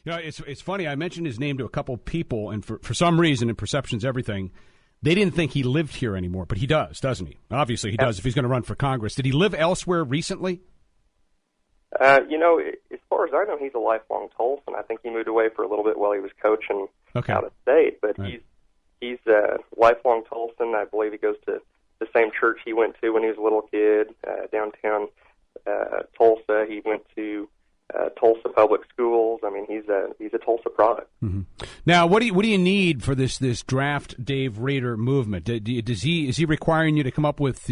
You know, it's funny. I mentioned his name to a couple people, and for some reason, and perception's everything, they didn't think he lived here anymore. But he does, doesn't he? Obviously, he does if he's going to run for Congress. Did he live elsewhere recently? You know, as far as I know, he's a lifelong Tulsan. I think he moved away for a little bit while he was coaching out of state. But he's a lifelong Tulsan. I believe he goes to the same church he went to when he was a little kid, downtown Tulsa. He went to Tulsa Public Schools. I mean, he's a Tulsa product. Mm-hmm. Now, what do you need for this draft Dave Rader movement? Is he requiring you to come up with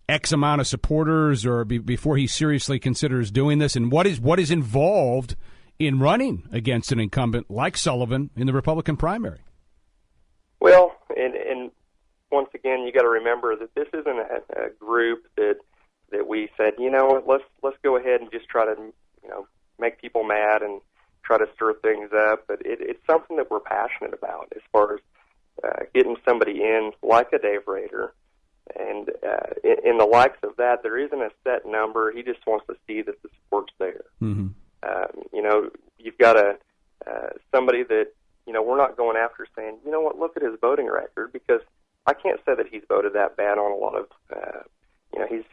X amount of supporters, or before he seriously considers doing this? And what is involved in running against an incumbent like Sullivan in the Republican primary? Well, and once again, you got to remember that this isn't a group that we said, let's go ahead and just try to make people mad and try to stir things up. But it's something that we're passionate about as far as getting somebody in like a Dave Rader. And in the likes of that, there isn't a set number. He just wants to see that the support's there. Mm-hmm. You've got somebody that, we're not going after saying, look at his voting record, because I can't say that he's voted that bad on a lot of,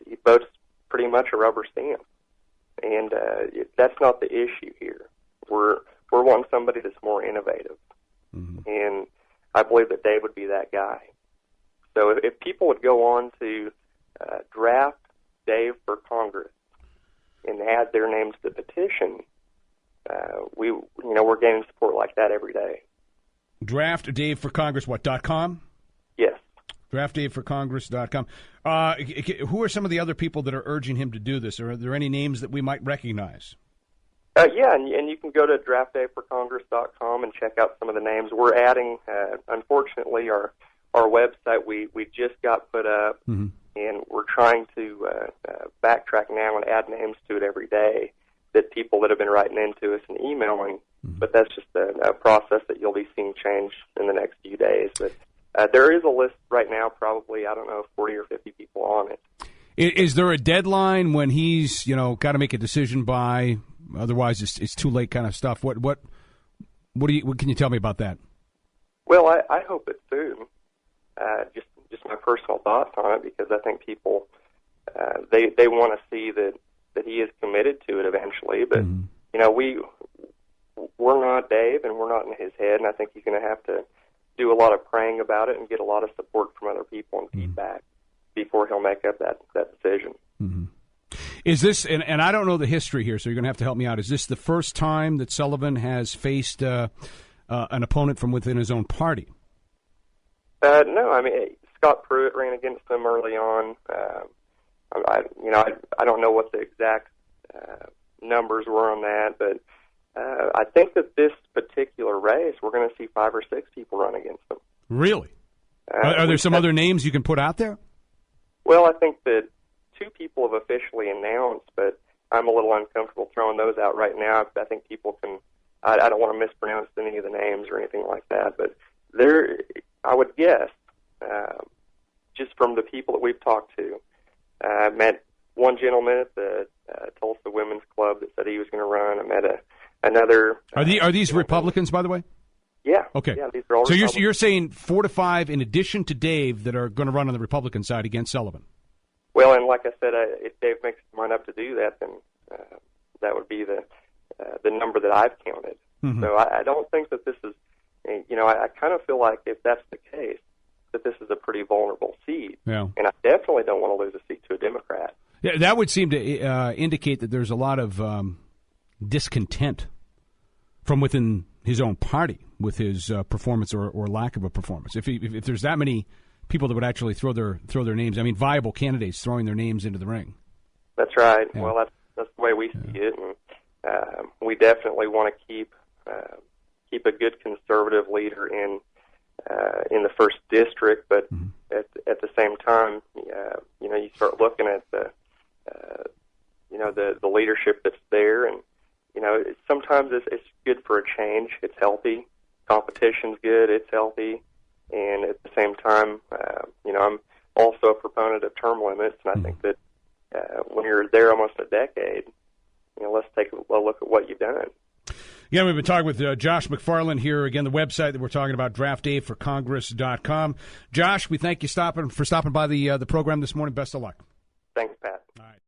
he votes pretty much a rubber stamp. And that's not the issue here. We're wanting somebody that's more innovative. Mm-hmm. And I believe that Dave would be that guy. So if people would go on to draft Dave for Congress and add their name to the petition, we're gaining support like that every day. Draft Dave for Congress, .com? Yes. DraftDaveForCongress.com. Who are some of the other people that are urging him to do this? Are there any names that we might recognize? Yeah, and you can go to DraftDaveForCongress.com and check out some of the names. We're adding, unfortunately, our website we just got put up, mm-hmm. and we're trying to backtrack now and add names to it every day that people that have been writing into us and emailing. Mm-hmm. But that's just a process that you'll be seeing change in the next few days. But there is a list right now, probably, 40 or 50 people on it. Is there a deadline when he's, got to make a decision by? Otherwise, it's too late, kind of stuff. What can you tell me about that? Well, I hope it's soon. Just my personal thoughts on it, because I think people they want to see that he is committed to it eventually. But mm-hmm. We're not Dave, and we're not in his head, and I think he's going to have to do a lot of praying about it and get a lot of support from other people and feedback before he'll make up that decision. Mm-hmm. Is this, and I don't know the history here, so you're going to have to help me out, is this the first time that Sullivan has faced an opponent from within his own party? No, I mean, Scott Pruitt ran against him early on. I don't know what the exact numbers were on that, but I think that this particular race, we're going to see 5 or 6 people run against him. Really? Are there some other names you can put out there? Well, I think that 2 people have officially announced, but I'm a little uncomfortable throwing those out right now. I think people can, I don't want to mispronounce any of the names or anything like that, but I would guess, just from the people that we've talked to, I met one gentleman at the Tulsa Women's Club that said he was going to run. I met another. Are these Republicans, by the way? Yeah. Okay. Yeah, these are all so Republicans. you're saying 4 to 5 in addition to Dave that are going to run on the Republican side against Sullivan? Well, and like I said, if Dave makes his mind up to do that, then that would be the number that I've counted. Mm-hmm. So I don't think that this is, I kind of feel like if that's the case, that this is a pretty vulnerable seat. Yeah. And I definitely don't want to lose a seat to a Democrat. Yeah, that would seem to indicate that there's a lot of discontent from within his own party with his performance or lack of a performance. If there's that many people that would actually throw their names, I mean, viable candidates throwing their names into the ring. That's right. Yeah. Well, that's the way we see it, and we definitely want to keep a good conservative leader in the first district. But mm-hmm. at the same time, you start looking at the leadership that's there, and sometimes it's good for a change. It's healthy. Competition's good. It's healthy. And at the same time, I'm also a proponent of term limits, and I think that when you're there almost a decade, let's take a look at what you've done. Again, we've been talking with Josh McFarland here. Again, the website that we're talking about, draftdayforcongress.com. Josh, we thank you for stopping by the program this morning. Best of luck. Thanks, Pat.